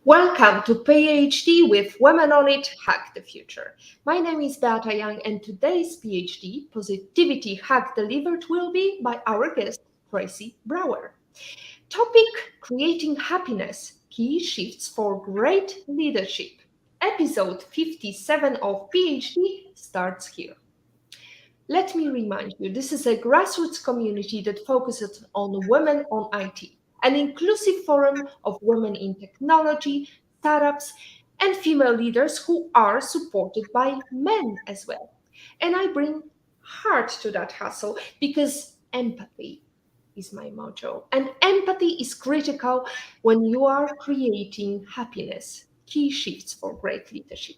Welcome to PhD with Women on It, Hack the Future. My name is Beata Young and today's PhD, Positivity Hack Delivered, will be by our guest, Tracy Brower. Topic, Creating Happiness, Key Shifts for Great Leadership. Episode 57 of PhD starts here. Let me remind you, this is a grassroots community that focuses on women on IT. An inclusive forum of women in technology, startups, and female leaders who are supported by men as well. And I bring heart to that hustle because empathy is my motto. And empathy is critical when you are creating happiness, key shifts for great leadership.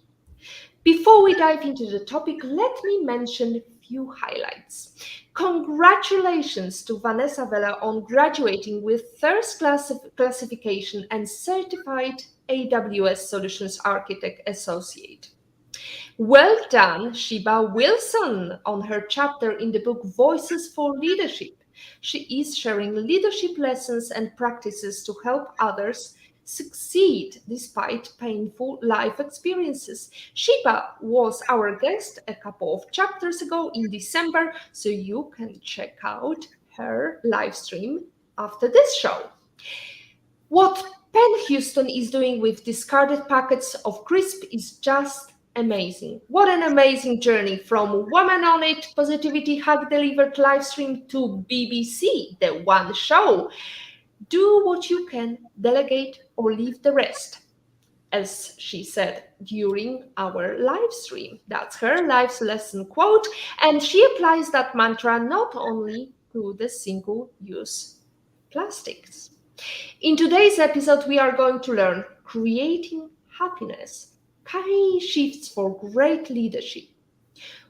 Before we dive into the topic, let me mention a few highlights. Congratulations to Vanessa Vella on graduating with first class classification and certified AWS Solutions Architect Associate. Well done, Sheba Wilson, on her chapter in the book Voices for Leadership. She is sharing leadership lessons and practices to help others succeed despite painful life experiences. Sheba was our guest a couple of chapters ago in December, so you can check out her live stream after this show. What Penn Houston is doing with discarded packets of crisp is just amazing. What an amazing journey from Woman on It, Positivity Hack Delivered live stream to BBC, the one show. Do what you can, delegate or leave the rest, as she said during our live stream. That's her life lesson quote, and she applies that mantra not only to the single-use plastics. In today's episode, we are going to learn creating happiness, key shifts for great leadership.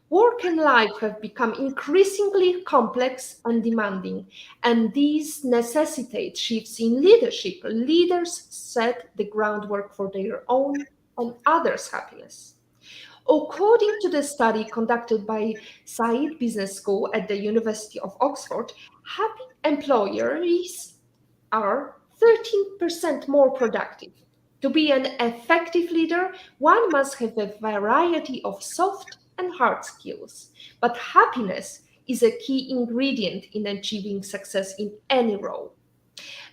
Work and life have become increasingly complex and demanding, and these necessitate shifts in leadership. Leaders set the groundwork for their own and others' happiness. According to the study conducted by Saïd Business School at the University of Oxford, happy employees are 13% more productive. To be an effective leader, one must have a variety of soft and hard skills. But happiness is a key ingredient in achieving success in any role.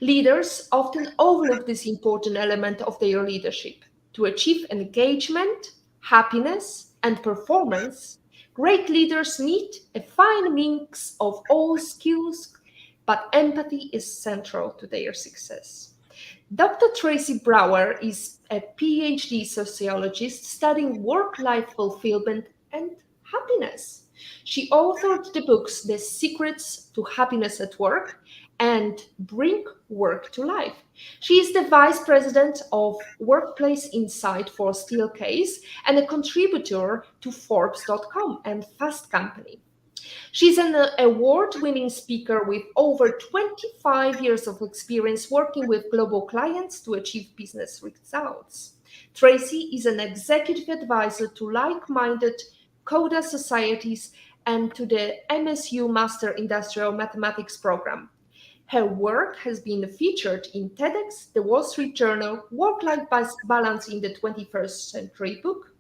Leaders often overlook this important element of their leadership. To achieve engagement, happiness, and performance, great leaders need a fine mix of all skills, but empathy is central to their success. Dr. Tracy Brower is a PhD sociologist studying work-life fulfillment and happiness. She authored the books The Secrets to Happiness at Work and Bring Work to Life. She is the Vice President of Workplace Insight for Steelcase and a contributor to Forbes.com and Fast Company. She's an award-winning speaker with over 25 years of experience working with global clients to achieve business results. Tracy is an executive advisor to like-minded CODA societies and to the MSU Master Industrial Mathematics program. Her work has been featured in TEDx, The Wall Street Journal, Work-Life Balance in the 21st Century book,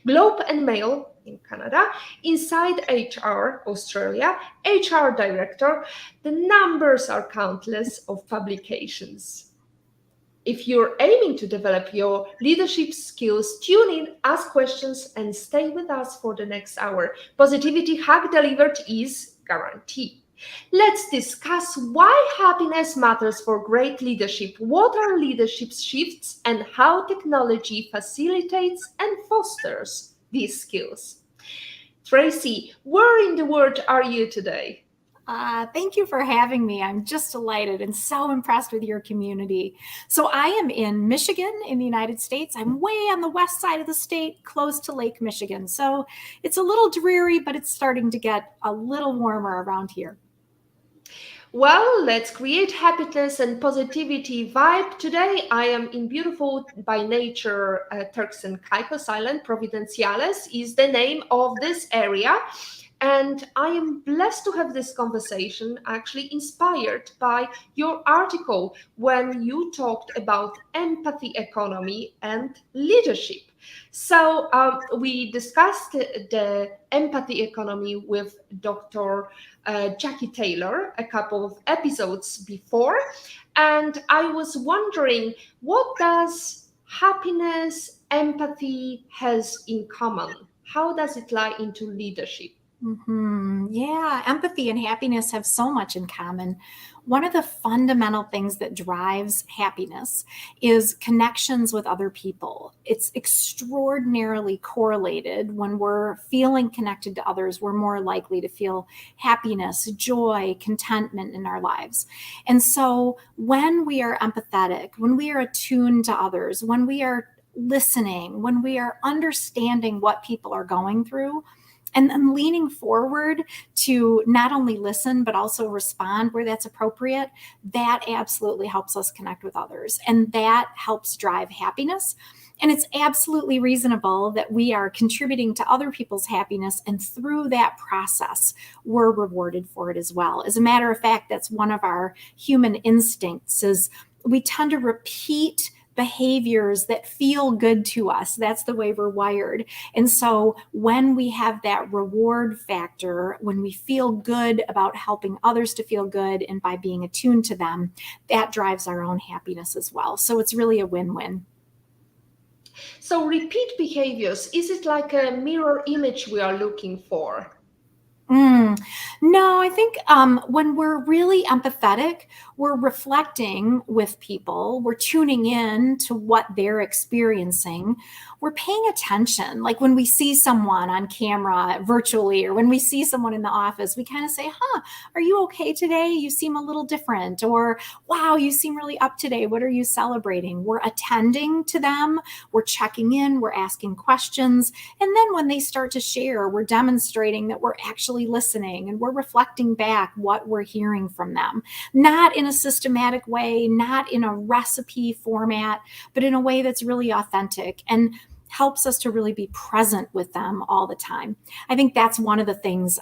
Globe and Mail in Canada, Inside HR Australia, HR Director. The numbers are countless of publications. If you're aiming to develop your leadership skills, tune in, ask questions, and stay with us for the next hour. Positivity Hack Delivered is guaranteed. Let's discuss why happiness matters for great leadership, what are leadership shifts, and how technology facilitates and fosters these skills. Tracy, where in the world are you today? Thank you for having me. I'm just delighted and so impressed with your community. So I am in Michigan in the United States. I'm way on the west side of the state, close to Lake Michigan. So it's a little dreary, but it's starting to get a little warmer around here. Well, let's create happiness and positivity vibe. Today, I am in beautiful by nature Turks and Caicos Island. Providenciales is the name of this area. And I am blessed to have this conversation, actually inspired by your article when you talked about empathy economy and leadership. So we discussed the empathy economy with Dr. Jackie Taylor a couple of episodes before. And I was wondering, what does happiness, empathy has in common? How does it lie into leadership? Yeah, empathy and happiness have so much in common. One of the fundamental things that drives happiness is connections with other people. It's extraordinarily correlated. When we're feeling connected to others, we're more likely to feel happiness, joy, contentment in our lives. And so when we are empathetic, when we are attuned to others, when we are listening, when we are understanding what people are going through, and then leaning forward to not only listen, but also respond where that's appropriate, that absolutely helps us connect with others. And that helps drive happiness. And it's absolutely reasonable that we are contributing to other people's happiness. And through that process, we're rewarded for it as well. As a matter of fact, that's one of our human instincts is we tend to repeat behaviors that feel good to us. That's the way we're wired. And so when we have that reward factor, when we feel good about helping others to feel good and by being attuned to them, that drives our own happiness as well. So it's really a win-win. So repeat behaviors, is it like a mirror image we are looking for? No, I think when we're really empathetic, we're reflecting with people, we're tuning in to what they're experiencing, we're paying attention. Like when we see someone on camera virtually, or when we see someone in the office, we kind of say, are you okay today? You seem a little different. Or, wow, you seem really up today. What are you celebrating? We're attending to them, we're checking in, we're asking questions. And then when they start to share, we're demonstrating that we're actually listening and we're reflecting back what we're hearing from them, not in a systematic way, not in a recipe format, but in a way that's really authentic and helps us to really be present with them all the time. I think that's one of the things,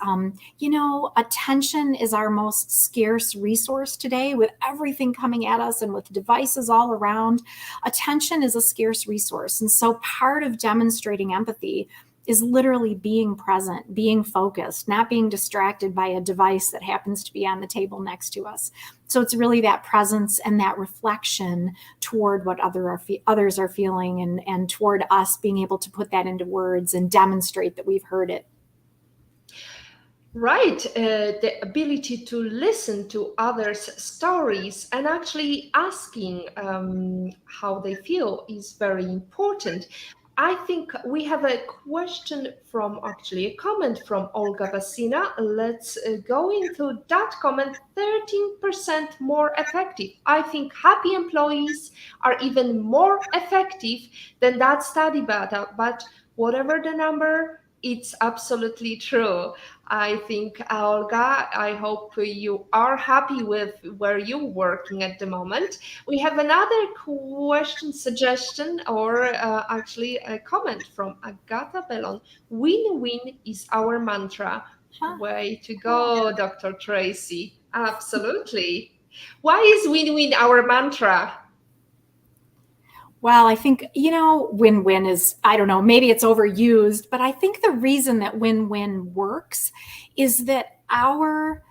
attention is our most scarce resource today with everything coming at us and with devices all around. Attention is a scarce resource. And so part of demonstrating empathy is literally being present, being focused, not being distracted by a device that happens to be on the table next to us. So it's really that presence and that reflection toward what others are feeling and toward us being able to put that into words and demonstrate that we've heard it. Right. The ability to listen to others' stories and actually asking how they feel is very important. I think we have a question a comment from Olga Vasina. Let's go into that comment. 13% more effective. I think happy employees are even more effective than that study data, but whatever the number, it's absolutely true. I think, Olga, I hope you are happy with where you're working at the moment. We have another question, suggestion, or actually a comment from Agatha Bellon. Win-win is our mantra. Way to go, Dr. Tracy. Absolutely. Why is win-win our mantra? Well, I think, win-win is, I don't know, maybe it's overused, but I think the reason that win-win works is that our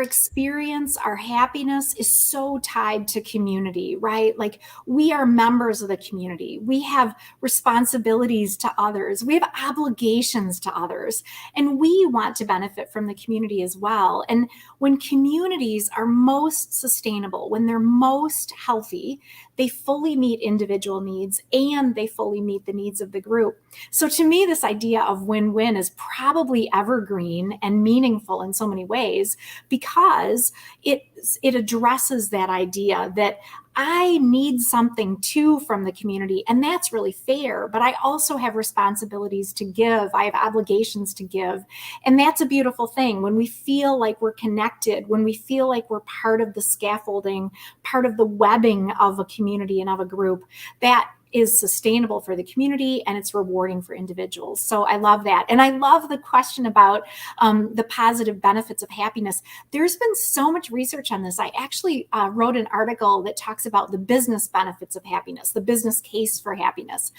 experience, our happiness is so tied to community, right? Like we are members of the community. We have responsibilities to others. We have obligations to others, and we want to benefit from the community as well. And when communities are most sustainable, when they're most healthy, they fully meet individual needs and they fully meet the needs of the group. So to me, this idea of win-win is probably evergreen and meaningful in so many ways because it it addresses that idea that I need something too from the community, and that's really fair, but I also have responsibilities to give. I have obligations to give. And that's a beautiful thing. When we feel like we're connected, when we feel like we're part of the scaffolding, part of the webbing of a community and of a group, that is sustainable for the community and it's rewarding for individuals. So I love that. And I love the question about the positive benefits of happiness. There's been so much research on this. I actually wrote an article that talks about the business benefits of happiness, the business case for happiness.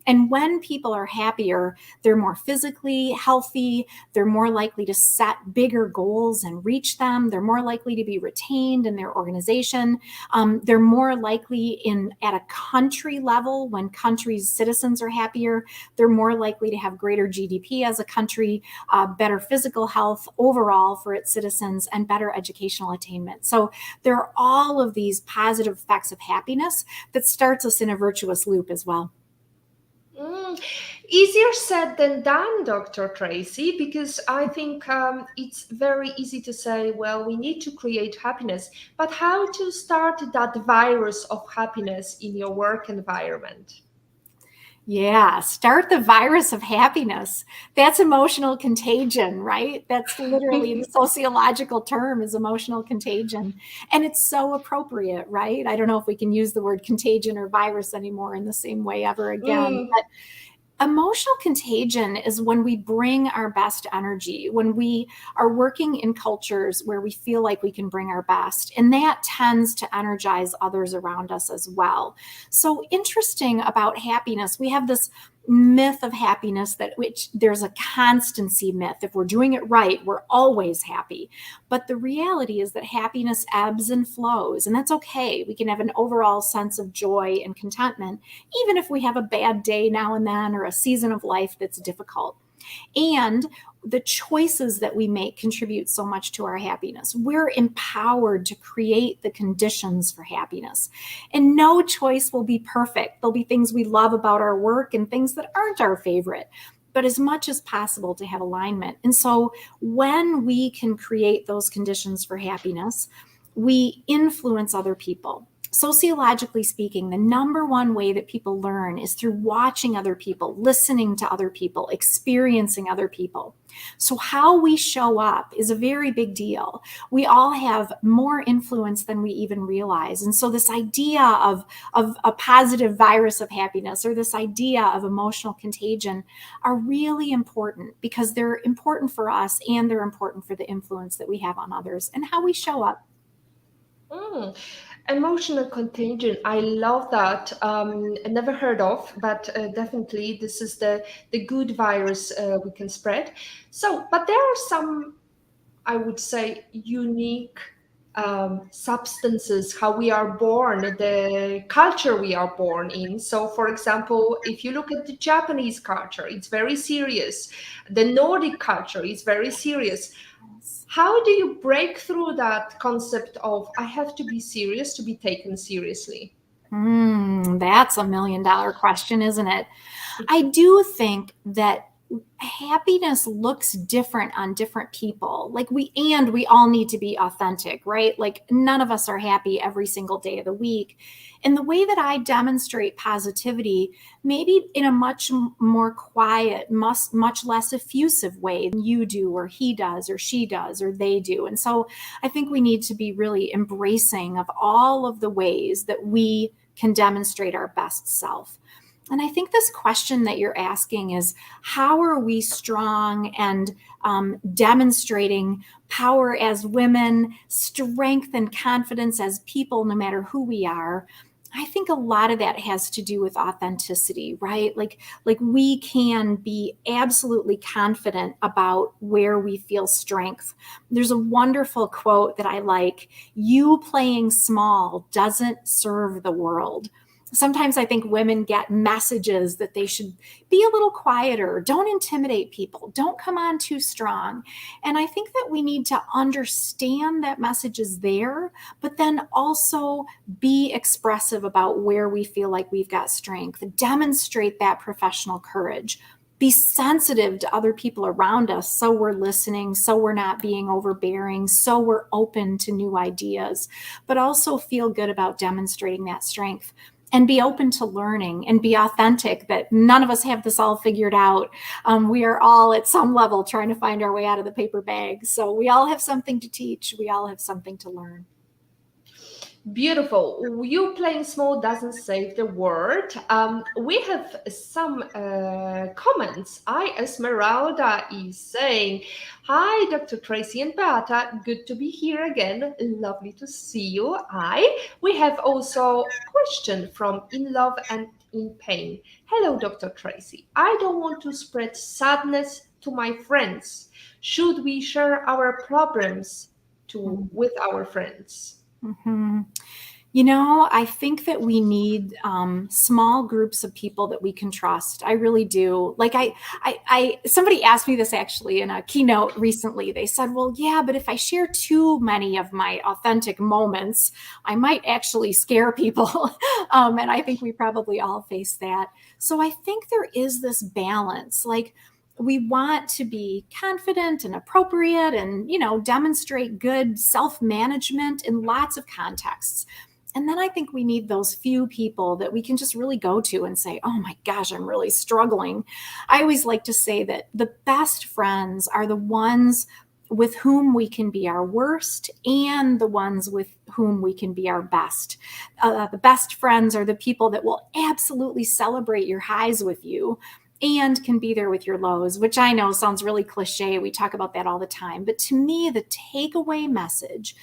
And when people are happier, they're more physically healthy. They're more likely to set bigger goals and reach them. They're more likely to be retained in their organization. They're more likely at a country level, when countries' citizens are happier, they're more likely to have greater GDP as a country, better physical health overall for its citizens, and better educational attainment. So there are all of these positive effects of happiness that starts us in a virtuous loop as well. Easier said than done, Dr. Tracy, because I think it's very easy to say, well, we need to create happiness, but how to start that virus of happiness in your work environment? Yeah, start the virus of happiness. That's emotional contagion, right? That's literally the sociological term, is emotional contagion. And it's so appropriate, right? I don't know if we can use the word contagion or virus anymore in the same way ever again. But emotional contagion is when we bring our best energy, when we are working in cultures where we feel like we can bring our best, and that tends to energize others around us as well. So interesting about happiness, we have this myth of happiness which there's a constancy myth. If we're doing it right, we're always happy. But the reality is that happiness ebbs and flows, and that's okay. We can have an overall sense of joy and contentment, even if we have a bad day now and then or a season of life that's difficult. And the choices that we make contribute so much to our happiness. We're empowered to create the conditions for happiness. And no choice will be perfect. There'll be things we love about our work and things that aren't our favorite, but as much as possible to have alignment. And so when we can create those conditions for happiness, we influence other people. Sociologically speaking, the number one way that people learn is through watching other people, listening to other people, experiencing other people. So how we show up is a very big deal. We all have more influence than we even realize. And so this idea of a positive virus of happiness, or this idea of emotional contagion, are really important because they're important for us and they're important for the influence that we have on others and how we show up. Emotional contagion. I love that. I never heard of, but definitely this is the good virus we can spread. So, but there are some, I would say, unique substances, how we are born, the culture we are born in. So, for example, if you look at the Japanese culture, it's very serious. The Nordic culture is very serious. How do you break through that concept of I have to be serious to be taken seriously? That's $1 million question, isn't it? I do think that happiness looks different on different people. We all need to be authentic, right? Like none of us are happy every single day of the week. And the way that I demonstrate positivity, maybe in a much more quiet, much less effusive way than you do, or he does, or she does, or they do. And so I think we need to be really embracing of all of the ways that we can demonstrate our best self. And I think this question that you're asking is, how are we strong and demonstrating power as women, strength and confidence as people, no matter who we are? I think a lot of that has to do with authenticity, right? Like we can be absolutely confident about where we feel strength. There's a wonderful quote that I like: "You playing small doesn't serve the world." Sometimes I think women get messages that they should be a little quieter, don't intimidate people, don't come on too strong. And I think that we need to understand that message is there, but then also be expressive about where we feel like we've got strength, demonstrate that professional courage. be sensitive to other people around us, so we're listening, so we're not being overbearing, so we're open to new ideas, but also feel good about demonstrating that strength. And be open to learning and be authentic, that none of us have this all figured out. We are all at some level trying to find our way out of the paper bag. So we all have something to teach. We all have something to learn. Beautiful. You playing small doesn't save the world. We have some comments. Esmeralda is saying, "Hi, Dr. Tracy and Beata. Good to be here again. Lovely to see you." We have also a question from In Love and in Pain. "Hello, Dr. Tracy. I don't want to spread sadness to my friends. Should we share our problems with our friends?" Mm-hmm. I think that we need small groups of people that we can trust. I really do. Like somebody asked me this actually in a keynote recently. They said, "Well, yeah, but if I share too many of my authentic moments, I might actually scare people." And I think we probably all face that. So I think there is this balance. Like, we want to be confident and appropriate and, demonstrate good self-management in lots of contexts. And then I think we need those few people that we can just really go to and say, "Oh my gosh, I'm really struggling." I always like to say that the best friends are the ones with whom we can be our worst and the ones with whom we can be our best. The best friends are the people that will absolutely celebrate your highs with you and can be there with your lows, which I know sounds really cliche. We talk about that all the time. But to me, the takeaway message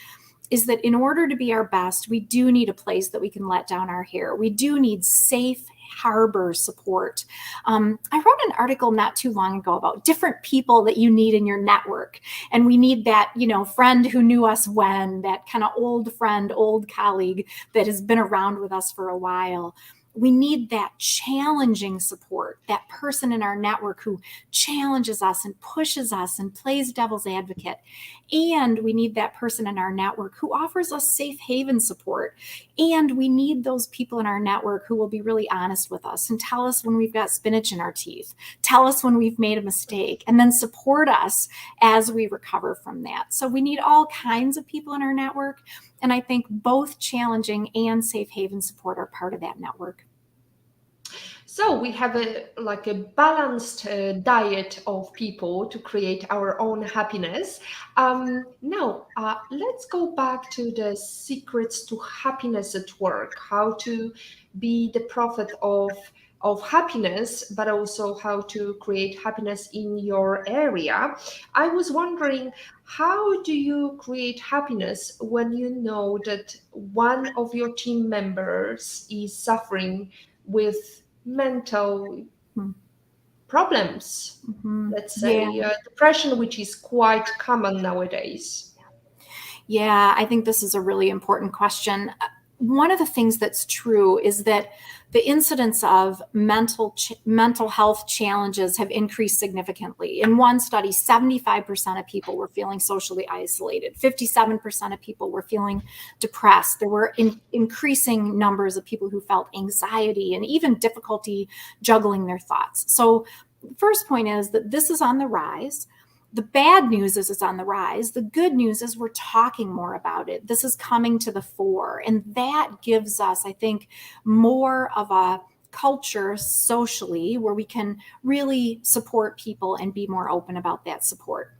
is that in order to be our best, we do need a place that we can let down our hair. We do need safe harbor support. I wrote an article not too long ago about different people that you need in your network. And we need that, friend who knew us when, that kind of old friend, old colleague that has been around with us for a while. We need that challenging support, that person in our network who challenges us and pushes us and plays devil's advocate. And we need that person in our network who offers us safe haven support. And we need those people in our network who will be really honest with us and tell us when we've got spinach in our teeth, tell us when we've made a mistake, and then support us as we recover from that. So we need all kinds of people in our network. And I think both challenging and safe haven support are part of that network. So we have a balanced diet of people to create our own happiness. Now, let's go back to the secrets to happiness at work, how to be the prophet of happiness, but also how to create happiness in your area. I was wondering, how do you create happiness when you know that one of your team members is suffering with mental problems? Let's say depression, which is quite common nowadays. Yeah, I think this is a really important question. One of the things that's true is that the incidence of mental health challenges have increased significantly. In one study, 75% of people were feeling socially isolated. 57% of people were feeling depressed. There were increasing numbers of people who felt anxiety and even difficulty juggling their thoughts. So the first point is that this is on the rise. The bad news is it's on the rise. The good news is we're talking more about it. This is coming to the fore. And that gives us, I think, more of a culture socially where we can really support people and be more open about that support.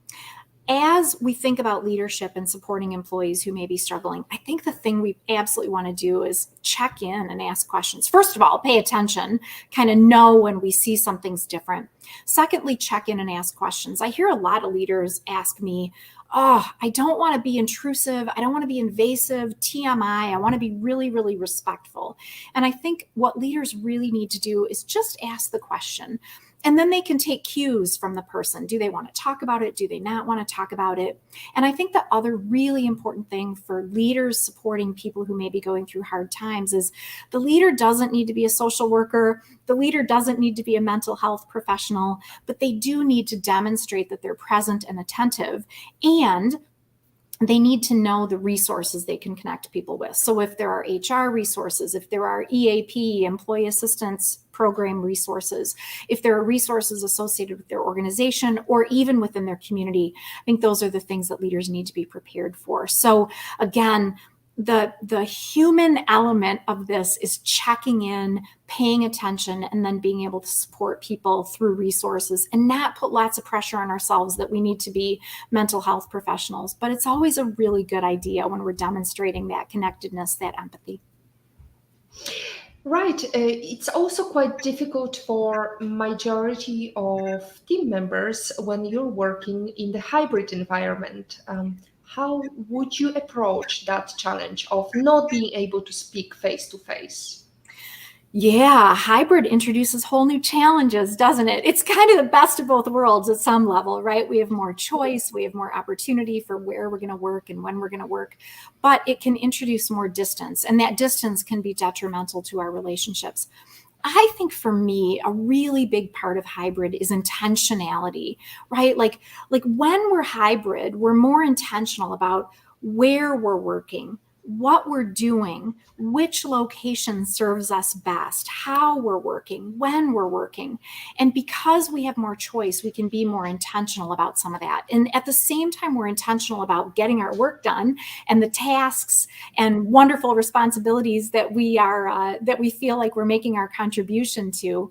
As we think about leadership and supporting employees who may be struggling, I think the thing we absolutely want to do is check in and ask questions. First of all, pay attention, kind of know when we see something's different. Secondly, check in and ask questions. I hear a lot of leaders ask me, "Oh, I don't want to be intrusive. I don't want to be invasive, TMI. I want to be really, really respectful." And I think what leaders really need to do is just ask the question. And then they can take cues from the person. Do they want to talk about it? Do they not want to talk about it? And I think the other really important thing for leaders supporting people who may be going through hard times is the leader doesn't need to be a social worker. The leader doesn't need to be a mental health professional, but they do need to demonstrate that they're present and attentive. And they need to know the resources they can connect people with. So if there are HR resources, if there are EAP, employee assistance program resources, if there are resources associated with their organization or even within their community, I think those are the things that leaders need to be prepared for. So again, the human element of this is checking in, paying attention, and then being able to support people through resources and not put lots of pressure on ourselves that we need to be mental health professionals. But it's always a really good idea when we're demonstrating that connectedness, that empathy. Right. It's also quite difficult for majority of team members when you're working in the hybrid environment. How would you approach that challenge of not being able to speak face to face? Yeah, hybrid introduces whole new challenges, doesn't it? It's kind of the best of both worlds at some level, right? We have more choice, we have more opportunity for where we're going to work and when we're going to work, but it can introduce more distance, and that distance can be detrimental to our relationships. I think for me, a really big part of hybrid is intentionality, right? Like when we're hybrid, we're more intentional about where we're working, what we're doing, which location serves us best, how we're working, when we're working. And because we have more choice, we can be more intentional about some of that. And at the same time, we're intentional about getting our work done and the tasks and wonderful responsibilities that we are that we feel like we're making our contribution to.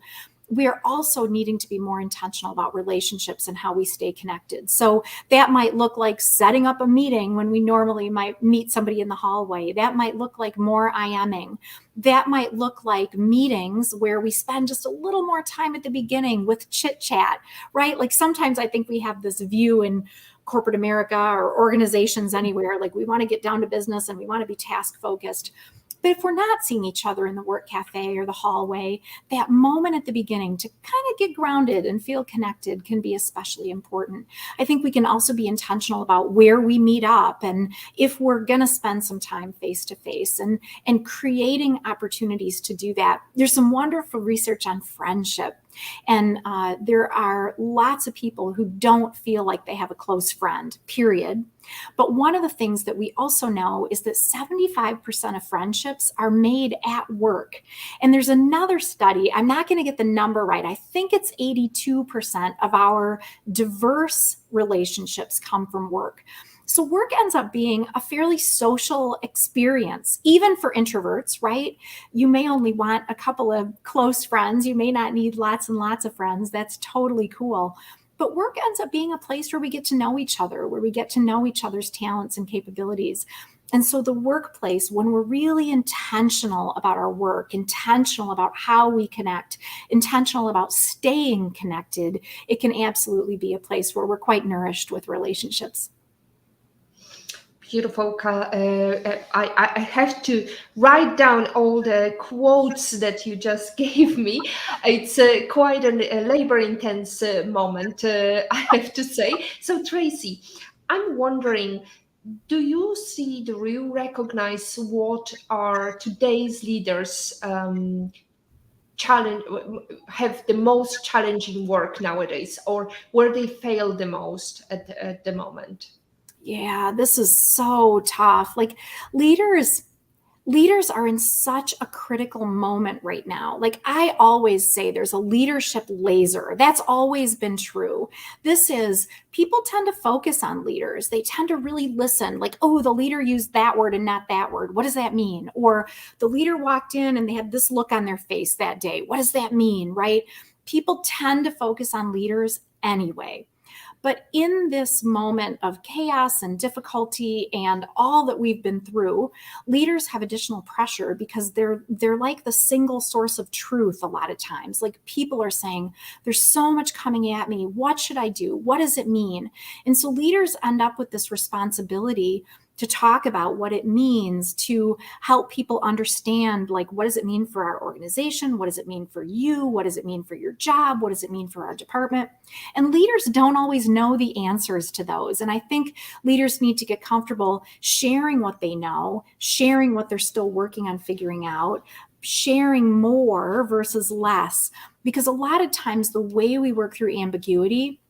We are also needing to be more intentional about relationships and how we stay connected. So that might look like setting up a meeting when we normally might meet somebody in the hallway. That might look like more IMing. That might look like meetings where we spend just a little more time at the beginning with chit chat, right? Like sometimes I think we have this view in corporate America or organizations anywhere, like we want to get down to business and we want to be task focused. But if we're not seeing each other in the work cafe or the hallway, that moment at the beginning to kind of get grounded and feel connected can be especially important. I think we can also be intentional about where we meet up and if we're going to spend some time face to face and creating opportunities to do that. There's some wonderful research on friendship. And there are lots of people who don't feel like they have a close friend, period. But one of the things that we also know is that 75% of friendships are made at work. And there's another study, I'm not going to get the number right. I think it's 82% of our diverse relationships come from work. So work ends up being a fairly social experience, even for introverts, right? You may only want a couple of close friends. You may not need lots and lots of friends. That's totally cool. But work ends up being a place where we get to know each other, where we get to know each other's talents and capabilities. And so the workplace, when we're really intentional about our work, intentional about how we connect, intentional about staying connected, it can absolutely be a place where we're quite nourished with relationships. Beautiful. I have to write down all the quotes that you just gave me. It's quite a labor-intense moment, I have to say. So, Tracy, I'm wondering, do you see, do you recognize what are today's leaders challenge have the most challenging work nowadays, or where they fail the most at the moment? Yeah, this is so tough. Like leaders are in such a critical moment right now. Like I always say, there's a leadership laser. That's always been true. This is, people tend to focus on leaders. They tend to really listen, like, oh, the leader used that word and not that word. What does that mean? Or the leader walked in and they had this look on their face that day. What does that mean, right? People tend to focus on leaders anyway. But in this moment of chaos and difficulty and all that we've been through, leaders have additional pressure because they're like the single source of truth a lot of times. Like people are saying, there's so much coming at me. What should I do? What does it mean? And so leaders end up with this responsibility to talk about what it means to help people understand, like, what does it mean for our organization? What does it mean for you? What does it mean for your job? What does it mean for our department? And leaders don't always know the answers to those. And I think leaders need to get comfortable sharing what they know, sharing what they're still working on figuring out, sharing more versus less. Because a lot of times the way we work through ambiguity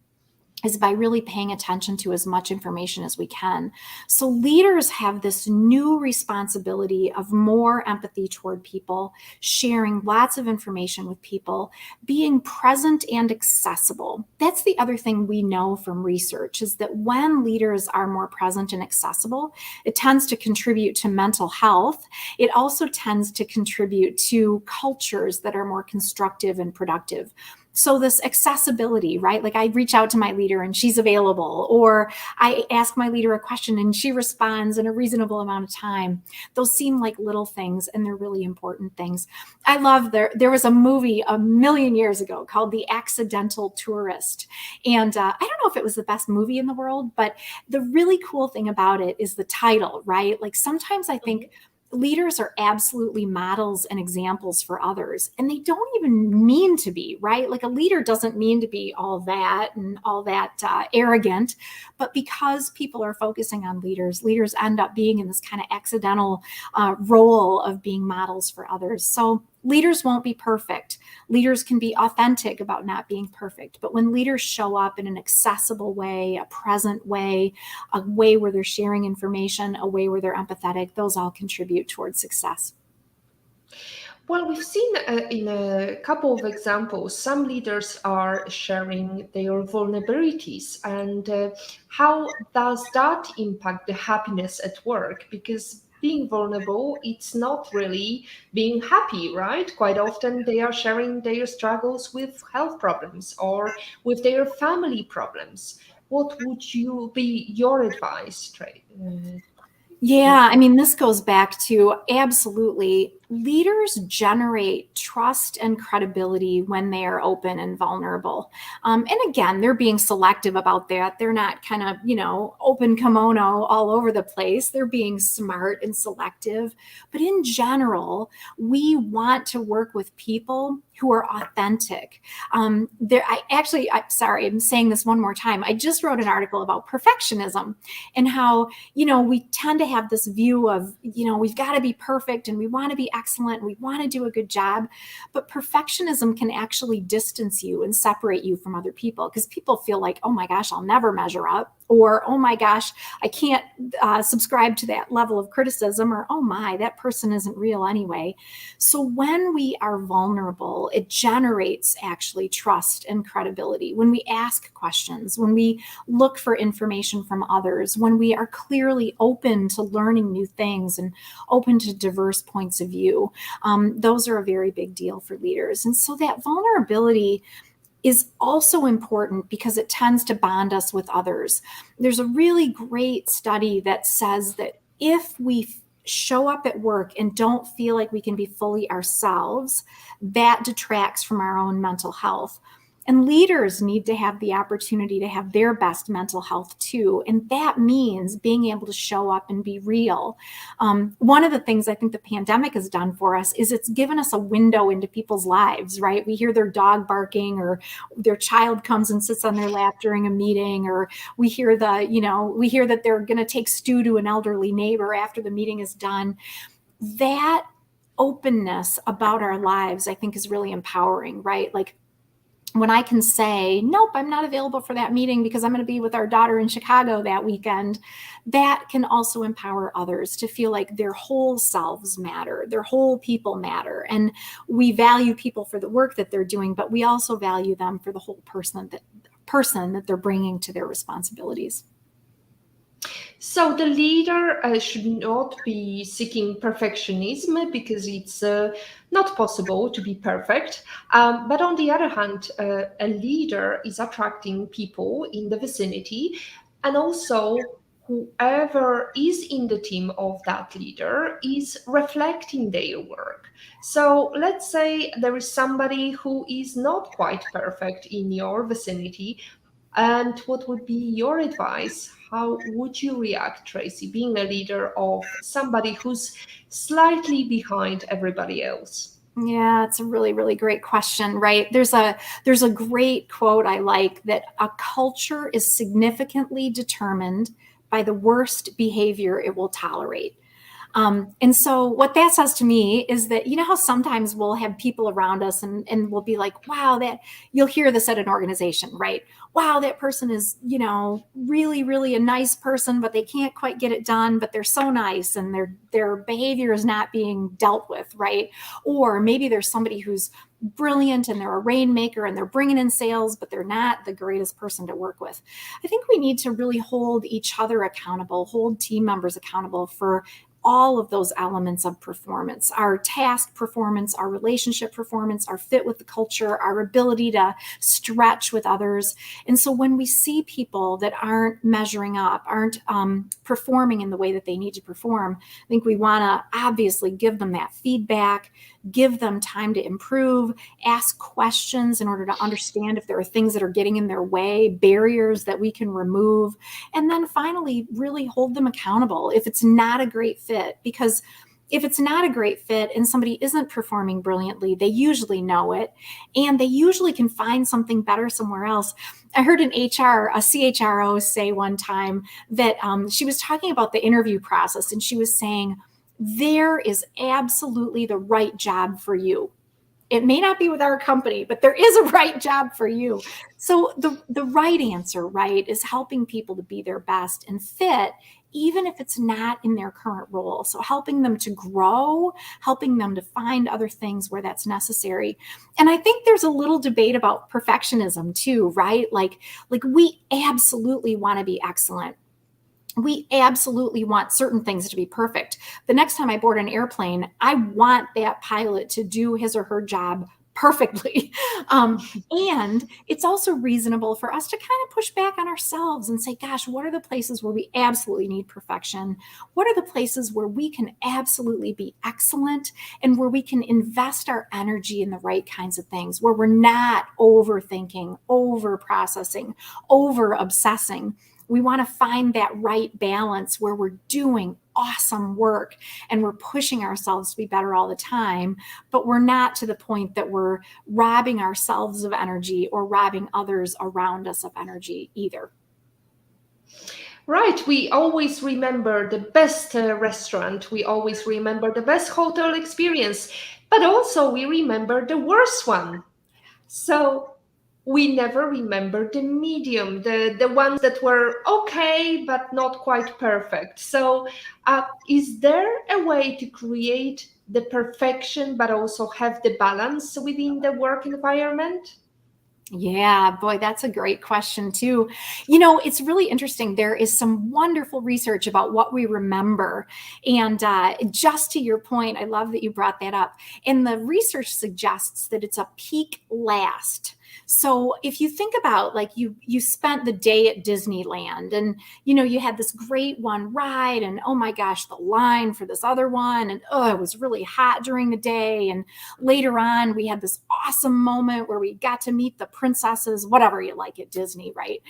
is by really paying attention to as much information as we can. So leaders have this new responsibility of more empathy toward people, sharing lots of information with people, being present and accessible. That's the other thing we know from research, is that when leaders are more present and accessible, it tends to contribute to mental health. It also tends to contribute to cultures that are more constructive and productive. So this accessibility, right? Like I reach out to my leader and she's available, or I ask my leader a question and she responds in a reasonable amount of time. Those seem like little things, and they're really important things. I love there was a movie a million years ago called The Accidental Tourist. And I don't know if it was the best movie in the world, but the really cool thing about it is the title, right? Like sometimes I think leaders are absolutely models and examples for others, and they don't even mean to be, right? Like a leader doesn't mean to be all that and all that arrogant, but because people are focusing on leaders end up being in this kind of accidental role of being models for others. So leaders won't be perfect. Leaders can be authentic about not being perfect. But when leaders show up in an accessible way, a present way, a way where they're sharing information, a way where they're empathetic, those all contribute towards success. Well, we've seen in a couple of examples, some leaders are sharing their vulnerabilities. And how does that impact the happiness at work? Because being vulnerable, it's not really being happy, right? Quite often they are sharing their struggles with health problems or with their family problems. What would you be your advice, Trey? Yeah, I mean, this goes back to absolutely leaders generate trust and credibility when they are open and vulnerable. And again, they're being selective about that. They're not kind of, open kimono all over the place. They're being smart and selective. But in general, we want to work with people who are authentic. I'm saying this one more time. I just wrote an article about perfectionism and how, we tend to have this view of, we've got to be perfect and we want to be excellent and we want to do a good job. But perfectionism can actually distance you and separate you from other people, because people feel like, oh my gosh, I'll never measure up, or oh my gosh, I can't subscribe to that level of criticism, or oh my, that person isn't real anyway. So when we are vulnerable, it generates actually trust and credibility. When we ask questions, when we look for information from others, when we are clearly open to learning new things and open to diverse points of view, those are a very big deal for leaders. And so that vulnerability is also important because it tends to bond us with others. There's a really great study that says that if we show up at work and don't feel like we can be fully ourselves, that detracts from our own mental health. And leaders need to have the opportunity to have their best mental health too. And that means being able to show up and be real. One of the things I think the pandemic has done for us is it's given us a window into people's lives, right? We hear their dog barking, or their child comes and sits on their lap during a meeting, or we hear that they're going to take stew to an elderly neighbor after the meeting is done. That openness about our lives, I think, is really empowering, right? Like, when I can say, nope, I'm not available for that meeting because I'm going to be with our daughter in Chicago that weekend, that can also empower others to feel like their whole selves matter, their whole people matter. And we value people for the work that they're doing, but we also value them for the whole person that they're bringing to their responsibilities. So the leader should not be seeking perfectionism, because it's not possible to be perfect. But on the other hand, a leader is attracting people in the vicinity, and also whoever is in the team of that leader is reflecting their work. So let's say there is somebody who is not quite perfect in your vicinity. And what would be your advice? How would you react, Tracy, being a leader of somebody who's slightly behind everybody else? Yeah, it's a really, really great question, right? There's a great quote I like, that a culture is significantly determined by the worst behavior it will tolerate. And so what that says to me is that, you know how sometimes we'll have people around us and we'll be like, wow, that you'll hear this at an organization, right? Wow, that person is, really, really a nice person, but they can't quite get it done, but they're so nice and their behavior is not being dealt with, right? Or maybe there's somebody who's brilliant and they're a rainmaker and they're bringing in sales, but they're not the greatest person to work with. I think we need to really hold each other accountable, hold team members accountable for all of those elements of performance, our task performance, our relationship performance, our fit with the culture, our ability to stretch with others. And so when we see people that aren't measuring up, aren't performing in the way that they need to perform, I think we want to obviously give them that feedback, give them time to improve, ask questions in order to understand if there are things that are getting in their way, barriers that we can remove, and then finally really hold them accountable if it's not a great fit. Because if it's not a great fit and somebody isn't performing brilliantly, they usually know it and they usually can find something better somewhere else. I heard a CHRO say one time that she was talking about the interview process, and she was saying, there is absolutely the right job for you. It may not be with our company, but there is a right job for you. So the right answer, right, is helping people to be their best and fit, even if it's not in their current role. So helping them to grow, helping them to find other things where that's necessary. And I think there's a little debate about perfectionism too, right? Like we absolutely want to be excellent. We absolutely want certain things to be perfect. The next time I board an airplane, I want that pilot to do his or her job perfectly. And it's also reasonable for us to kind of push back on ourselves and say, gosh, what are the places where we absolutely need perfection? What are the places where we can absolutely be excellent and where we can invest our energy in the right kinds of things, where we're not overthinking, over processing, over obsessing? We want to find that right balance where we're doing awesome work and we're pushing ourselves to be better all the time, but we're not to the point that we're robbing ourselves of energy or robbing others around us of energy either. Right, we always remember the best restaurant, we always remember the best hotel experience, but also we remember the worst one. So we never remember the medium, the ones that were okay, but not quite perfect. So is there a way to create the perfection, but also have the balance within the work environment? Yeah, boy, that's a great question too. It's really interesting. There is some wonderful research about what we remember. And just to your point, I love that you brought that up. And the research suggests that it's a peak last. So if you think about like you spent the day at Disneyland and you had this great one ride and oh my gosh, the line for this other one, and it was really hot during the day, and later on we had this awesome moment where we got to meet the princesses, whatever you like at Disney, right?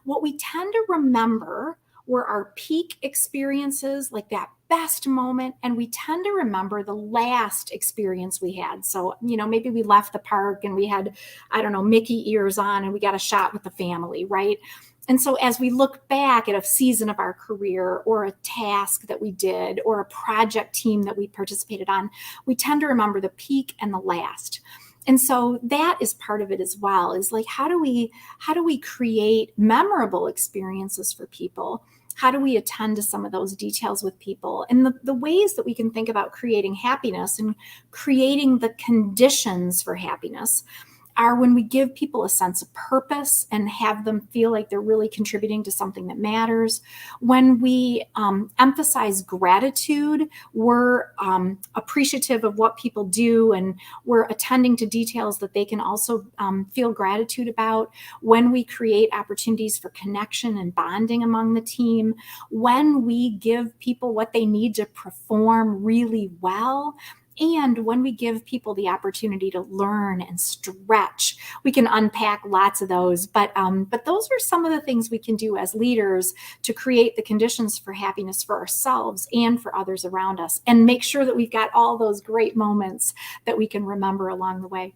What we tend to remember were our peak experiences, like that best moment, and we tend to remember the last experience we had. So, maybe we left the park and we had, I don't know, Mickey ears on and we got a shot with the family, right? And so as we look back at a season of our career or a task that we did or a project team that we participated on, we tend to remember the peak and the last. And so that is part of it as well, is like, how do we create memorable experiences for people? How do we attend to some of those details with people? And the ways that we can think about creating happiness and creating the conditions for happiness are when we give people a sense of purpose and have them feel like they're really contributing to something that matters. When we emphasize gratitude, we're appreciative of what people do and we're attending to details that they can also feel gratitude about. When we create opportunities for connection and bonding among the team, when we give people what they need to perform really well, and when we give people the opportunity to learn and stretch. We can unpack lots of those, but those are some of the things we can do as leaders to create the conditions for happiness for ourselves and for others around us, and make sure that we've got all those great moments that we can remember along the way.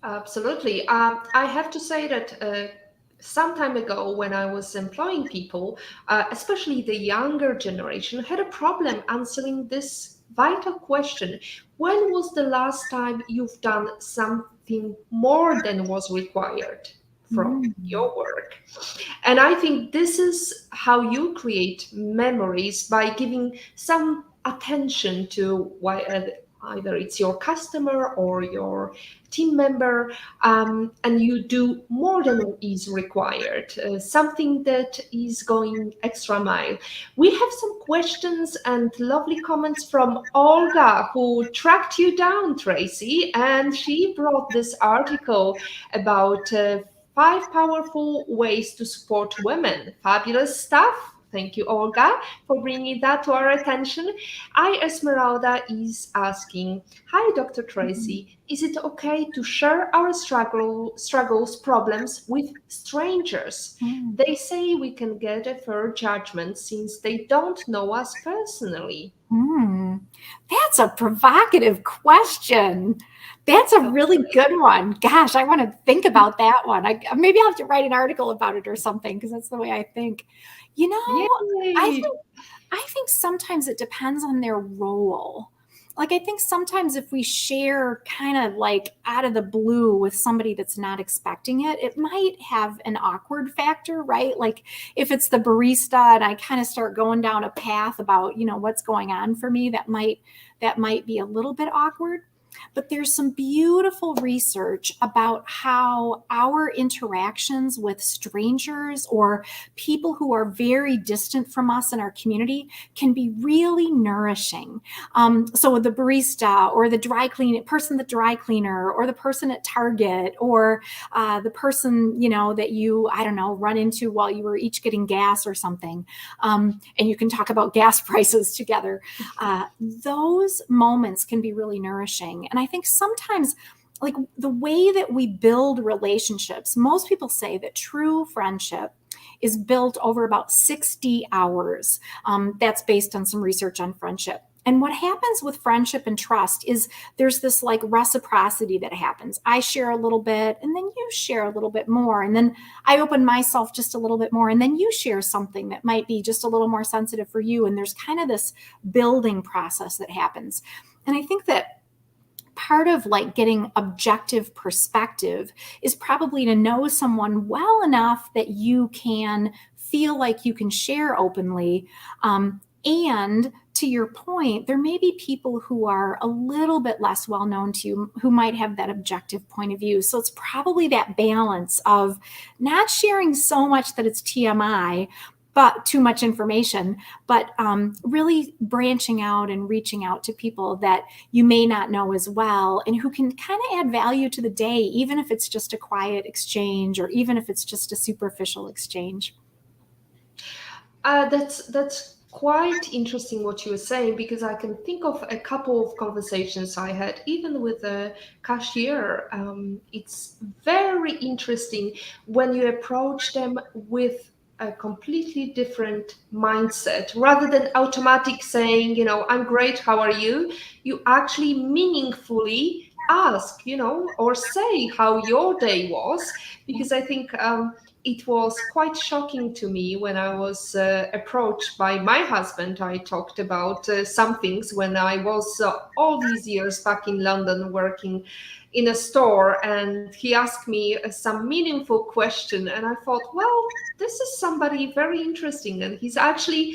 Absolutely. I have to say that some time ago when I was employing people, especially the younger generation, had a problem answering this vital question. When was the last time you've done something more than was required from Mm. your work? And I think this is how you create memories, by giving some attention to why either it's your customer or your team member, and you do more than is required, something that is going extra mile. We have some questions and lovely comments from Olga, who tracked you down, Tracy, and she brought this article about 5 powerful ways to support women. Fabulous stuff. Thank you, Olga, for bringing that to our attention. I, Esmeralda, is asking, hi, Dr. Mhm. Tracy. Is it okay to share our struggles, problems with strangers? Mm. They say we can get a fair judgment since they don't know us personally. Hmm. That's a provocative question. That's a really Okay. good one. Gosh, I want to think about that one. Maybe I'll have to write an article about it or something because that's the way I think. You know, I Yay! think I think sometimes it depends on their role. Like, I think sometimes if we share kind of like out of the blue with somebody that's not expecting it, it might have an awkward factor, right? Like, if it's the barista and I kind of start going down a path about, what's going on for me, that might be a little bit awkward. But there's some beautiful research about how our interactions with strangers or people who are very distant from us in our community can be really nourishing. So the barista or the dry cleaner, or the person at Target, or the person, that you, I don't know, run into while you were each getting gas or something. And you can talk about gas prices together. Those moments can be really nourishing. And I think sometimes, like, the way that we build relationships, most people say that true friendship is built over about 60 hours. That's based on some research on friendship. And what happens with friendship and trust is there's this like reciprocity that happens. I share a little bit, and then you share a little bit more. And then I open myself just a little bit more. And then you share something that might be just a little more sensitive for you. And there's kind of this building process that happens. And I think that part of like getting objective perspective is probably to know someone well enough that you can feel like you can share openly. And to your point, there may be people who are a little bit less well known to you who might have that objective point of view. So it's probably that balance of not sharing so much that it's TMI, but too much information, but really branching out and reaching out to people that you may not know as well and who can kind of add value to the day, even if it's just a quiet exchange or even if it's just a superficial exchange. That's quite interesting what you were saying, because I can think of a couple of conversations I had even with a cashier. It's very interesting when you approach them with a completely different mindset, rather than automatic saying, I'm great, how are you? You actually meaningfully ask, or say how your day was, because I think it was quite shocking to me when I was approached by my husband. I talked about some things when I was all these years back in London working in a store, and he asked me some meaningful question, and I thought, well, this is somebody very interesting, and he's actually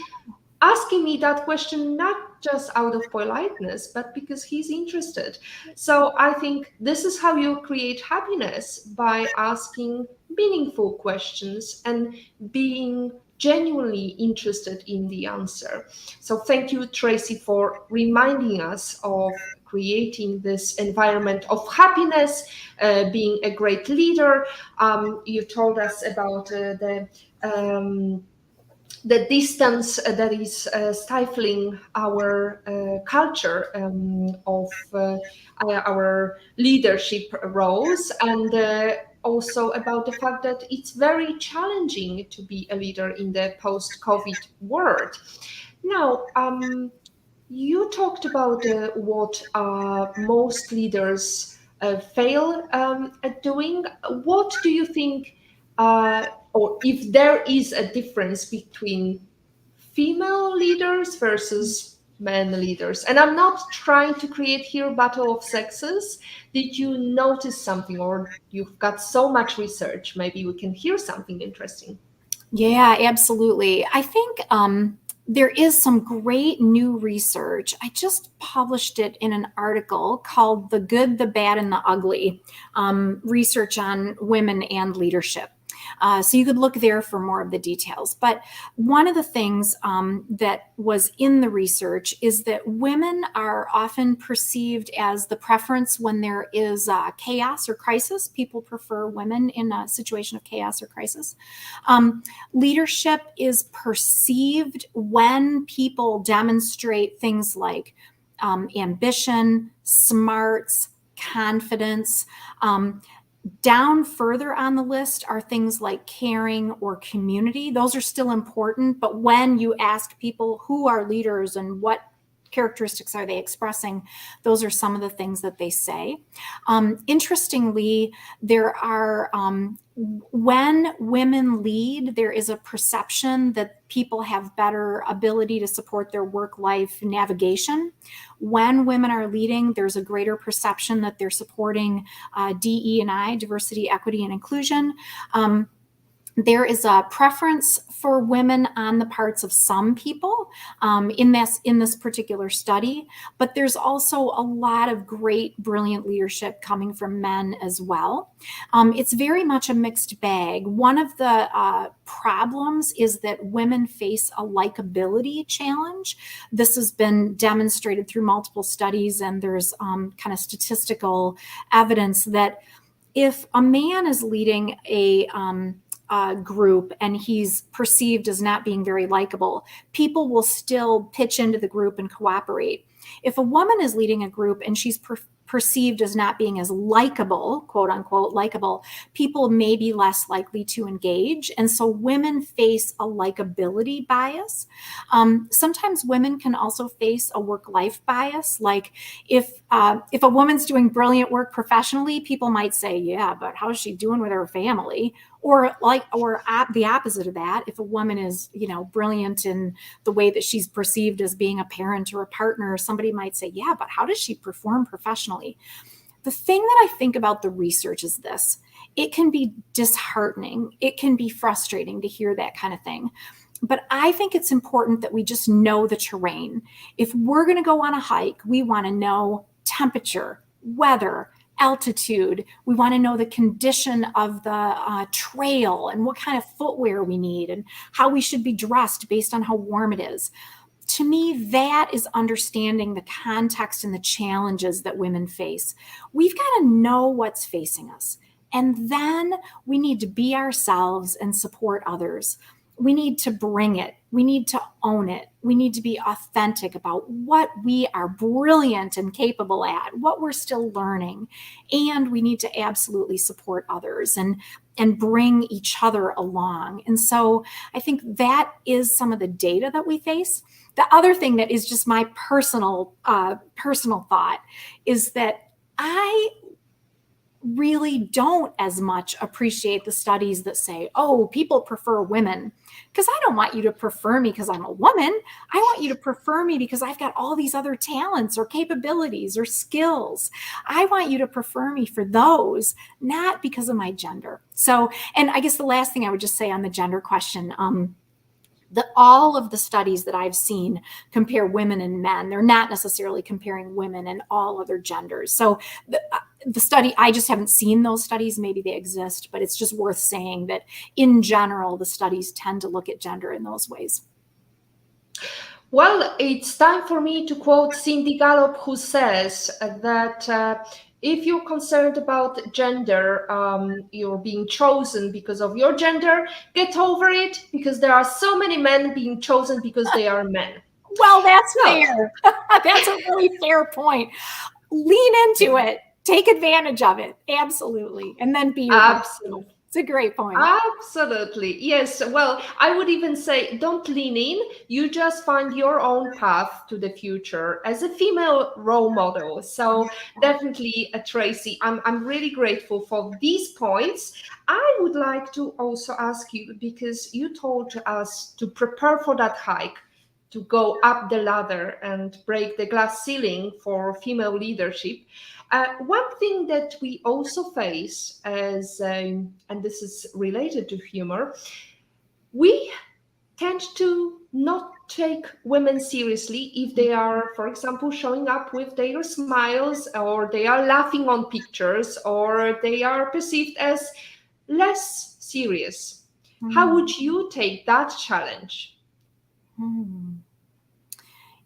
asking me that question not just out of politeness, but because he's interested. So I think this is how you create happiness, by asking meaningful questions and being genuinely interested in the answer. So thank you, Tracy, for reminding us of creating this environment of happiness, being a great leader. You told us about um, the distance that is stifling our culture of our leadership roles, and also about the fact that it's very challenging to be a leader in the post-COVID world. Now, you talked about what most leaders fail at doing. What do you think or if there is a difference between female leaders versus men leaders. And I'm not trying to create here a battle of sexes. Did you notice something, or you've got so much research? Maybe we can hear something interesting. Yeah, absolutely. I think there is some great new research. I just published it in an article called The Good, the Bad, and the Ugly, research on women and leadership. So you could look there for more of the details. But one of the things that was in the research is that women are often perceived as the preference when there is chaos or crisis. People prefer women in a situation of chaos or crisis. Leadership is perceived when people demonstrate things like ambition, smarts, confidence. Down further on the list are things like caring or community. Those are still important, but when you ask people who are leaders and what characteristics are they expressing, those are some of the things that they say. Interestingly, there are, when women lead, there is a perception that people have better ability to support their work-life navigation. When women are leading, there's a greater perception that they're supporting DE&I, diversity, equity, and inclusion. There is a preference for women on the parts of some people in this particular study, but there's also a lot of great, brilliant leadership coming from men as well. It's very much a mixed bag. One of the problems is that women face a likability challenge. This has been demonstrated through multiple studies, and there's kind of statistical evidence that if a man is leading a group and he's perceived as not being very likable, people will still pitch into the group and cooperate. If a woman is leading a group and she's perceived as not being as likable, quote unquote, likable, people may be less likely to engage. And so women face a likability bias. Sometimes women can also face a work-life bias. Like if a woman's doing brilliant work professionally, people might say, yeah, but how's she doing with her family? Or the opposite of that, if a woman is, brilliant in the way that she's perceived as being a parent or a partner, somebody might say, yeah, but how does she perform professionally? The thing that I think about the research is this: it can be disheartening. It can be frustrating to hear that kind of thing. But I think it's important that we just know the terrain. If we're going to go on a hike, we want to know temperature, weather, altitude. We want to know the condition of the trail and what kind of footwear we need and how we should be dressed based on how warm it is. To me, that is understanding the context and the challenges that women face. We've got to know what's facing us. And then we need to be ourselves and support others. We need to bring it. We need to own it. We need to be authentic about what we are brilliant and capable at, what we're still learning. And we need to absolutely support others and bring each other along. And so I think that is some of the data that we face. The other thing that is just my personal thought is that I really don't as much appreciate the studies that say, oh, people prefer women. Because I don't want you to prefer me because I'm a woman. I want you to prefer me because I've got all these other talents or capabilities or skills. I want you to prefer me for those, not because of my gender. So, and I guess the last thing I would just say on the gender question, all of the studies that I've seen compare women and men. They're not necessarily comparing women and all other genders. So the study, I just haven't seen those studies. Maybe they exist, but it's just worth saying that in general, the studies tend to look at gender in those ways. Well, it's time for me to quote Cindy Gallop, who says that if you're concerned about gender, you're being chosen because of your gender, get over it, because there are so many men being chosen because they are men. Well, that's fair. That's a really fair point. Lean into it. Take advantage of it. Absolutely. And then be your Absolutely. It's a great point. Absolutely. Yes. Well, I would even say don't lean in. You just find your own path to the future as a female role model. So definitely, Tracy, I'm really grateful for these points. I would like to also ask you, because you told us to prepare for that hike, to go up the ladder and break the glass ceiling for female leadership. One thing that we also face as, and this is related to humor, we tend to not take women seriously if they are, for example, showing up with their smiles, or they are laughing on pictures, or they are perceived as less serious. How would you take that challenge?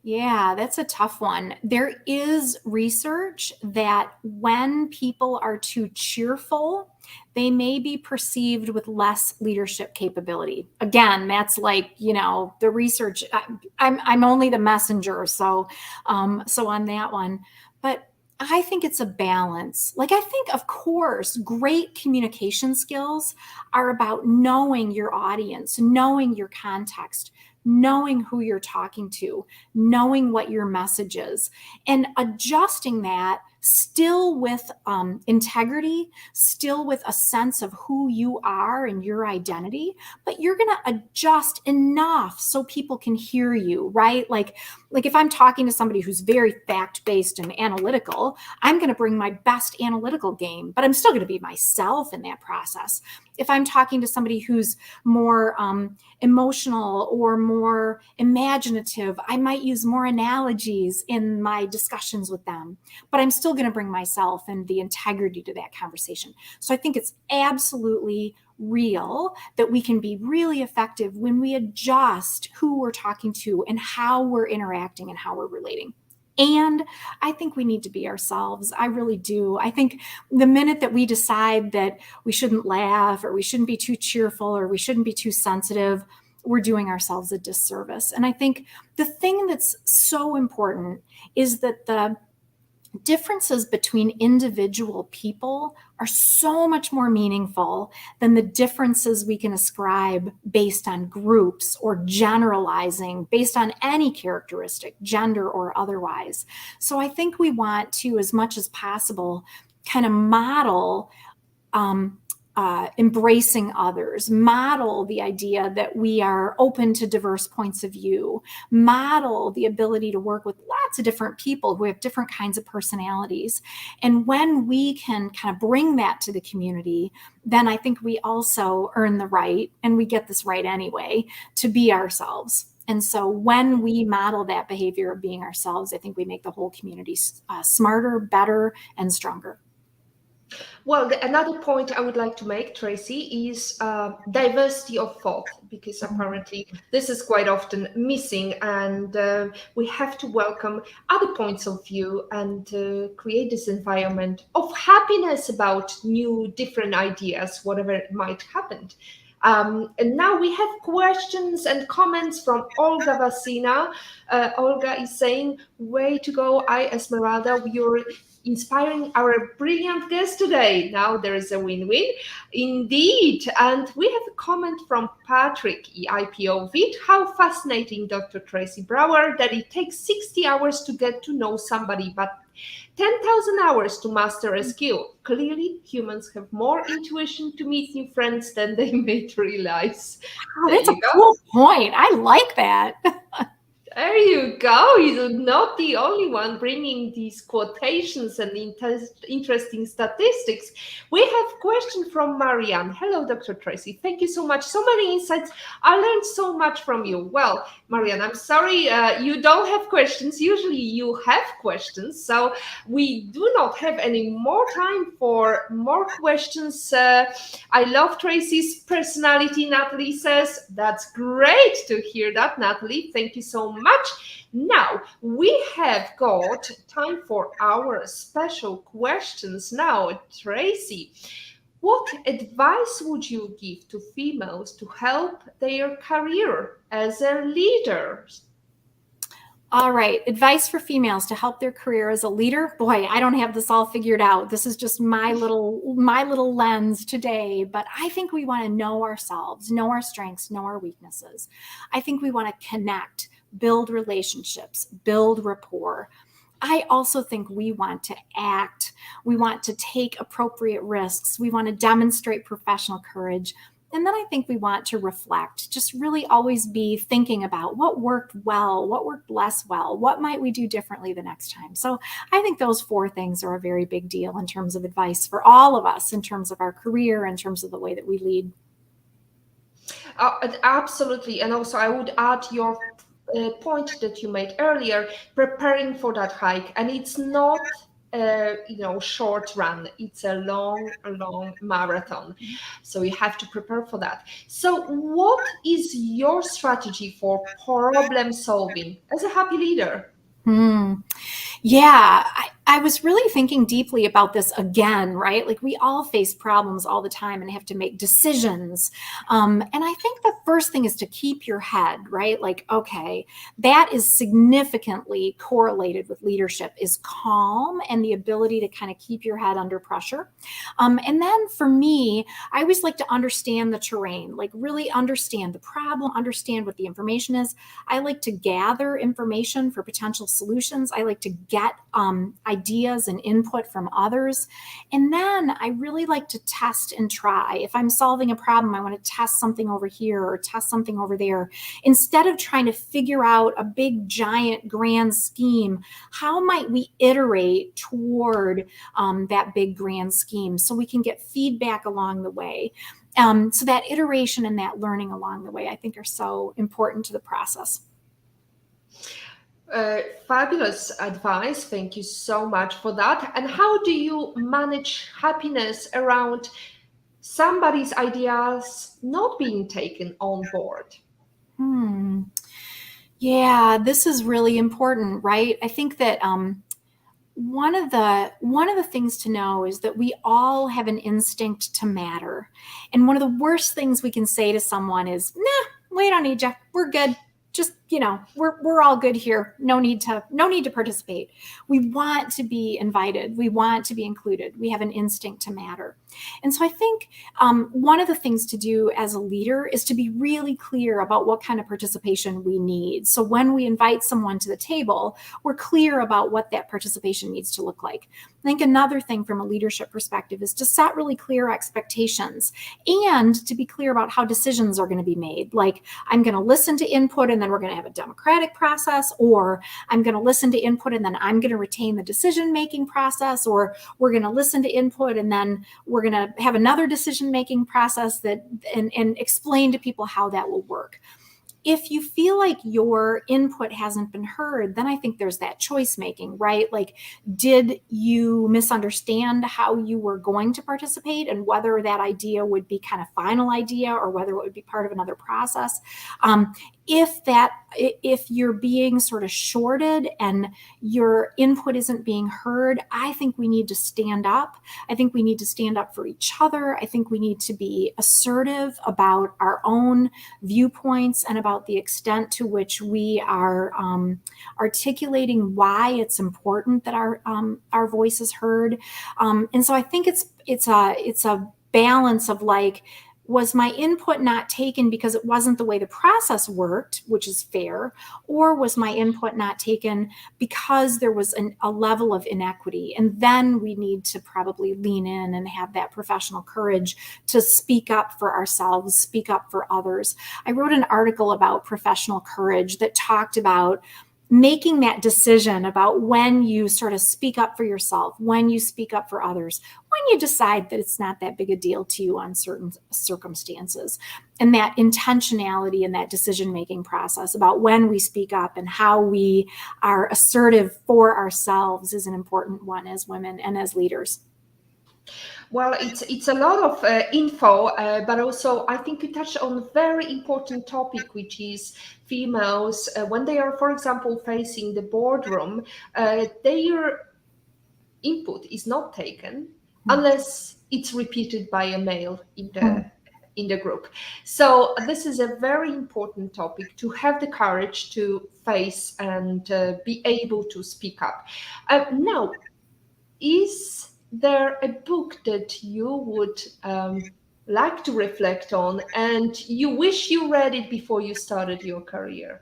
Yeah, that's a tough one. There is research that when people are too cheerful, they may be perceived with less leadership capability. Again, that's like, the research. I'm only the messenger, so on that one. But I think it's a balance. Like, I think, of course, great communication skills are about knowing your audience, knowing your context, knowing who you're talking to, knowing what your message is, and adjusting that still with integrity, still with a sense of who you are and your identity, but you're going to adjust enough so people can hear you, right? Like if I'm talking to somebody who's very fact-based and analytical, I'm going to bring my best analytical game, but I'm still going to be myself in that process. If I'm talking to somebody who's more emotional or more imaginative, I might use more analogies in my discussions with them, but I'm still going to bring myself and the integrity to that conversation. So I think it's absolutely real that we can be really effective when we adjust who we're talking to and how we're interacting and how we're relating. And I think we need to be ourselves. I really do. I think the minute that we decide that we shouldn't laugh, or we shouldn't be too cheerful, or we shouldn't be too sensitive, we're doing ourselves a disservice. And I think the thing that's so important is that the differences between individual people are so much more meaningful than the differences we can ascribe based on groups, or generalizing based on any characteristic, gender or otherwise. So I think we want to, as much as possible, kind of model embracing others, model the idea that we are open to diverse points of view, model the ability to work with lots of different people who have different kinds of personalities. And when we can kind of bring that to the community, then I think we also earn the right, and we get this right anyway, to be ourselves. And so when we model that behavior of being ourselves, I think we make the whole community smarter, better, and stronger. Well, another point I would like to make, Tracy, is diversity of thought, because apparently this is quite often missing, and we have to welcome other points of view and create this environment of happiness about new, different ideas, whatever might happen. And now we have questions and comments from Olga Vasina. Olga is saying, way to go, Esmeralda, you're inspiring our brilliant guest today. Now there is a win-win. Indeed. And we have a comment from Patrick, EIPO Vid. How fascinating, Dr. Tracy Brower, that it takes 60 hours to get to know somebody, but 10,000 hours to master a skill. Clearly, humans have more intuition to meet new friends than they may realize. Oh, that's a cool point. I like that. There you go. You're not the only one bringing these quotations and interesting statistics. We have a question from Marianne. Hello, Dr. Tracy. Thank you so much. So many insights. I learned so much from you. Well, Marianne, I'm sorry you don't have questions. Usually you have questions. So we do not have any more time for more questions. I love Tracy's personality, Natalie says. That's great to hear that, Natalie. Thank you so much. Now we have got time for our special questions. Now, Tracy, what advice would you give to females to help their career as a leader? All right. Advice for females to help their career as a leader. Boy, I don't have this all figured out. This is just my little lens today, but I think we want to know ourselves, know our strengths, know our weaknesses. I think we want to connect, build relationships, build rapport. I also think we want to act. We want to take appropriate risks. We want to demonstrate professional courage. And then I think we want to reflect, just really always be thinking about what worked well, what worked less well, what might we do differently the next time. So I think those 4 things are a very big deal in terms of advice for all of us, in terms of our career, in terms of the way that we lead. Absolutely. And also, I would add your point that you made earlier, preparing for that hike. And it's not short run. It's a long marathon. So you have to prepare for that. So what is your strategy for problem solving as a happy leader? Yeah, I was really thinking deeply about this again, right? Like we all face problems all the time and have to make decisions. And I think the first thing is to keep your head, right? Like, okay, that is significantly correlated with leadership, is calm and the ability to kind of keep your head under pressure. And then for me, I always like to understand the terrain, like really understand the problem, understand what the information is. I like to gather information for potential solutions. I like to get ideas and input from others. And then I really like to test and try. If I'm solving a problem, I want to test something over here or test something over there. Instead of trying to figure out a big, giant, grand scheme, how might we iterate toward that big, grand scheme so we can get feedback along the way? So that iteration and that learning along the way, I think, are so important to the process. Fabulous advice. Thank you so much for that. And how do you manage happiness around somebody's ideas not being taken on board? Yeah, this is really important, right? I think that one of the things to know is that we all have an instinct to matter. And one of the worst things we can say to someone is, "Nah, we don't need you. We're good. Just, we're all good here. No need to participate." We want to be invited. We want to be included. We have an instinct to matter. And so I think one of the things to do as a leader is to be really clear about what kind of participation we need. So when we invite someone to the table, we're clear about what that participation needs to look like. I think another thing from a leadership perspective is to set really clear expectations and to be clear about how decisions are going to be made. Like, I'm going to listen to input and then we're going to have a democratic process, or I'm going to listen to input and then I'm going to retain the decision-making process, or we're going to listen to input and then we're going to have another decision-making process and explain to people how that will work. If you feel like your input hasn't been heard, then I think there's that choice making, right? Like, did you misunderstand how you were going to participate and whether that idea would be kind of final idea or whether it would be part of another process? If you're being sort of shorted and your input isn't being heard, I think we need to stand up. I think we need to stand up for each other. I think we need to be assertive about our own viewpoints and about the extent to which we are articulating why it's important that our voice is heard. And so I think it's a balance of like, was my input not taken because it wasn't the way the process worked, which is fair, or was my input not taken because there was a level of inequity? And then we need to probably lean in and have that professional courage to speak up for ourselves, speak up for others. I wrote an article about professional courage that talked about making that decision about when you sort of speak up for yourself, when you speak up for others, when you decide that it's not that big a deal to you on certain circumstances. And that intentionality in that decision-making process about when we speak up and how we are assertive for ourselves is an important one as women and as leaders. Well, it's a lot of info, but also I think you touched on a very important topic, which is females when they are, for example, facing the boardroom, their input is not taken unless it's repeated by a male in in the group. So this is a very important topic to have the courage to face and be able to speak up. Now, is there a book that you would like to reflect on and you wish you read it before you started your career?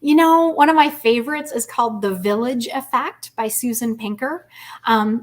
You know, one of my favorites is called The Village Effect by Susan Pinker.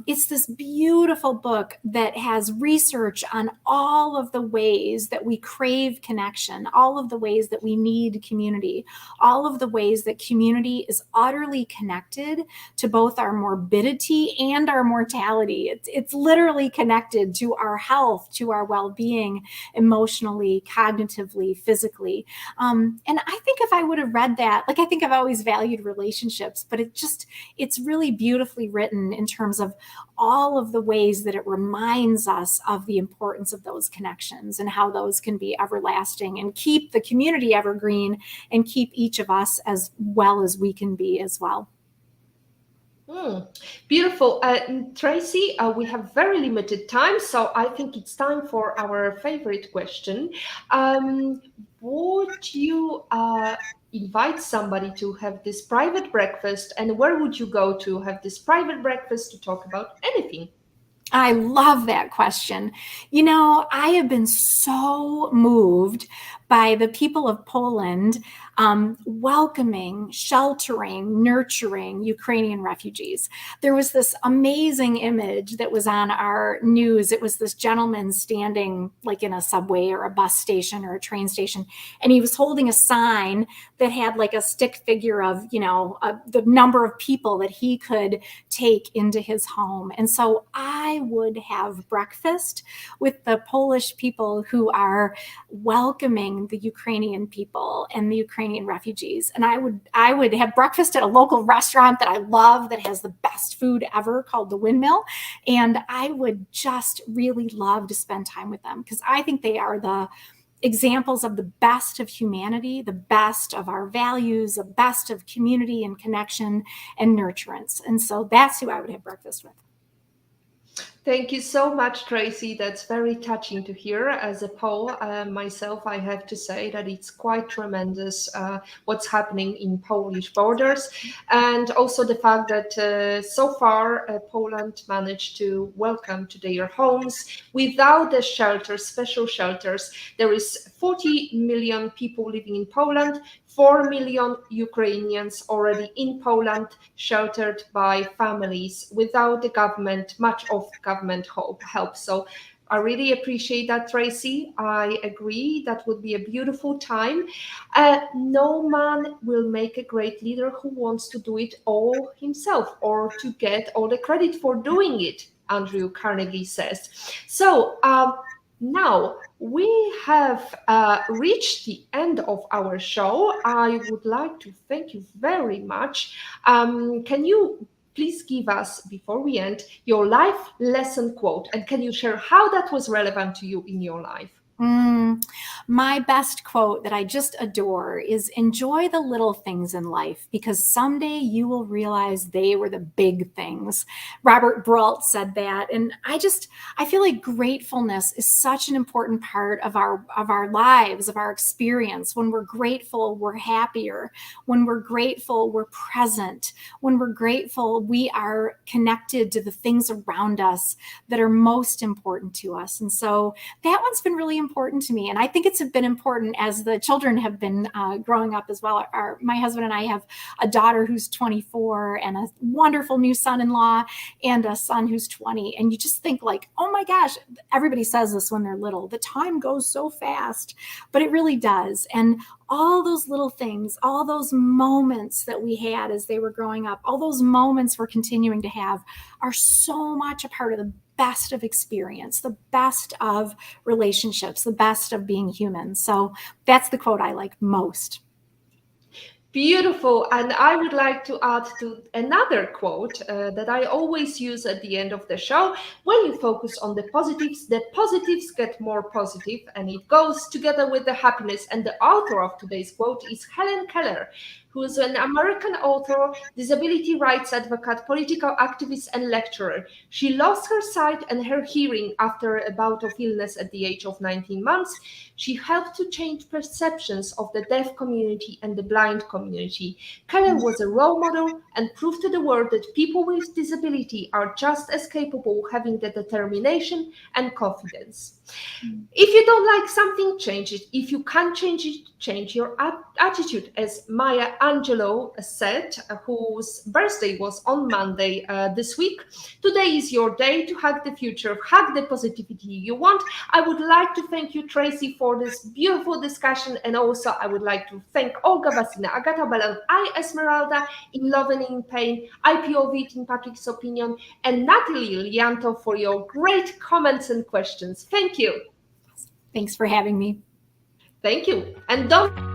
It's this beautiful book that has research on all of the ways that we crave connection, all of the ways that we need community, all of the ways that community is utterly connected to both our morbidity and our mortality. It's literally connected to our health, to our well-being, emotionally, cognitively, physically. And I think if I would have read that, like, I think I've always valued relationships, but it's really beautifully written in terms of all of the ways that it reminds us of the importance of those connections and how those can be everlasting and keep the community evergreen and keep each of us as well as we can be as well. Beautiful. Tracy, we have very limited time, so I think it's time for our favorite question. Would you invite somebody to have this private breakfast, and where would you go to have this private breakfast to talk about anything? I love that question. You know, I have been so moved by the people of Poland welcoming, sheltering, nurturing Ukrainian refugees. There was this amazing image that was on our news. It was this gentleman standing like in a subway or a bus station or a train station, and he was holding a sign that had like a stick figure of, you know, the number of people that he could take into his home. And so I would have breakfast with the Polish people who are welcoming the Ukrainian people and the Ukrainian refugees. And I would have breakfast at a local restaurant that I love that has the best food ever called the Windmill. And I would just really love to spend time with them because I think they are the examples of the best of humanity, the best of our values, the best of community and connection and nurturance. And so that's who I would have breakfast with. Thank you so much, Tracy. That's very touching to hear. As a Pole myself, I have to say that it's quite tremendous what's happening in Polish borders. And also the fact that so far Poland managed to welcome to their homes without the shelters, special shelters. There is 40 million people living in Poland, 4 million Ukrainians already in Poland, sheltered by families without the government, much of government help. So I really appreciate that, Tracy. I agree. That would be a beautiful time. No man will make a great leader who wants to do it all himself or to get all the credit for doing it, Andrew Carnegie says. So now we have reached the end of our show. I would like to thank you very much. Can you please give us, before we end, your life lesson quote, and can you share how that was relevant to you in your life? My best quote that I just adore is enjoy the little things in life because someday you will realize they were the big things. Robert Brault said that. And I feel like gratefulness is such an important part of our lives, of our experience. When we're grateful, we're happier. When we're grateful, we're present. When we're grateful, we are connected to the things around us that are most important to us. And so that one's been really important to me. And I think it's been important as the children have been growing up as well. My husband and I have a daughter who's 24 and a wonderful new son-in-law and a son who's 20. And you just think like, oh my gosh, everybody says this when they're little, the time goes so fast, but it really does. And all those little things, all those moments that we had as they were growing up, all those moments we're continuing to have are so much a part of the best of experience, the best of relationships, the best of being human. So that's the quote I like most. Beautiful. And I would like to add to another quote that I always use at the end of the show. When you focus on the positives get more positive, and it goes together with the happiness. And the author of today's quote is Helen Keller, who is an American author, disability rights advocate, political activist, and lecturer. She lost her sight and her hearing after a bout of illness at the age of 19 months. She helped to change perceptions of the deaf community and the blind community. Keller was a role model and proved to the world that people with disability are just as capable, having the determination and confidence. If you don't like something, change it. If you can't change it, change your attitude, as Maya Angelou said, whose birthday was on Monday this week. Today is your day to hug the future, hug the positivity you want. I would like to thank you, Tracy, for this beautiful discussion, and also I would like to thank Olga Vasina, Agata Balan, I Esmeralda, In Love and in Pain, IPOV in Patrick's Opinion, and Natalie Lianto for your great comments and questions. Thank you. Thanks for having me. Thank you. And don't